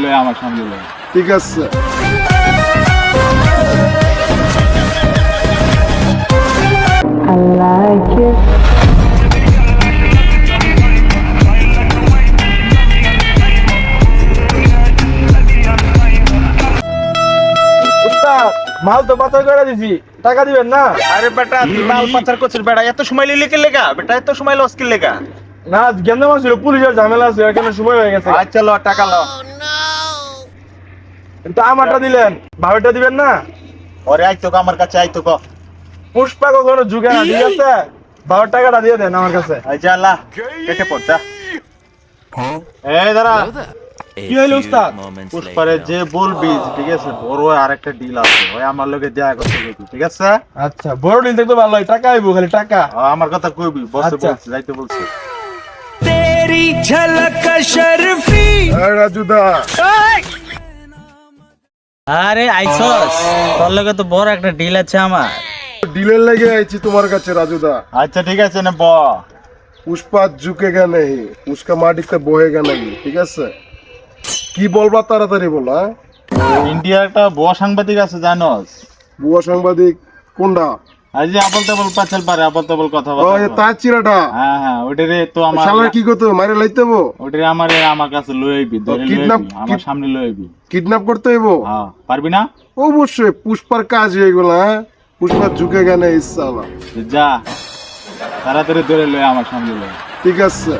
লয় আমার সামনে লয়। ঠিক আছে। উস্তাদ মাল তো পাচার করে দিছি, টাকা দিবেন না? আরে বেটা তুই মাল পাচার করছিস বেটা, এত সময় লিলে কে লেগা বেটা, এত সময় লস কে লেগা? না গেন্দা মাছ ছিল, পুলিশের ঝামেলা আছে, এখানে সময় হয়ে গেছে। আচ্ছা ল টাকা ল। কিন্তু আমারটা দিলেন, ভাবেরটা দিবেন না? ওরে আইতো ক আমার কাছে, আইতো ক। পুষ্পা কখনো ঝুঁকে না, ঠিক আছে? ভাবের টাকাটা দিয়ে দেন আমার কাছে। আই যা লা, কেটে পড় যা। এই দাঁড়া, কি হইল উস্তাদ? পুষ্পারে যে বলবি ঠিক আছে, বড় আরেকটা ডিল আছে, ওই আমার লগে দেখা করতে গেছি, ঠিক আছে? আচ্ছা বড় দিন দেখতে ভালো হয়, টাকা আইবো খালি টাকা। আমার কথা কইবি, বসে আচ্ছা। বলছি, যাইতে বলছি। तेरी झलक शर्फी রাজুদা আরে আইসস, তোর লগে তো বড় একটা ডিল আছে আমার। ডিলের লেগে আইছি তোমার কাছে রাজুদা। আচ্ছা ঠিক আছে না ব। পুষ্পা ঝুঁকেগা নেই, পুষ্কা মাটিতে বহেগা নাই, ঠিক আছে? কি বলবা তাড়াতাড়ি বলো। ইন্ডিয়ার একটা বড় সাংবাদিক আছে জানোস? বুয়া সাংবাদিক কোনটা? আজ যে আবল তাবল পাচাল পারে, আবল তাবল কথা ও বলে। তার চিরাটা। হ্যাঁ হ্যাঁ, ওটারে তো আমার শালা কি করতে হবে? মারে লাইতে হবো? ওটারে আমার কাছে লই আইবি, ধরে লই kidnap- আইবি, আমার সামনে লই আইবি। কিডন্যাপ করতে হইবো? হ্যাঁ, পারবি না? অবশ্যই, পুষ্পার কাজ এগুলো। হ্যাঁ, পুষ্পা ঝুঁকেগা নেই ইচ্ছা। যা তাড়াতাড়ি ধরে লই আমার সামনে লই। ঠিক আছে।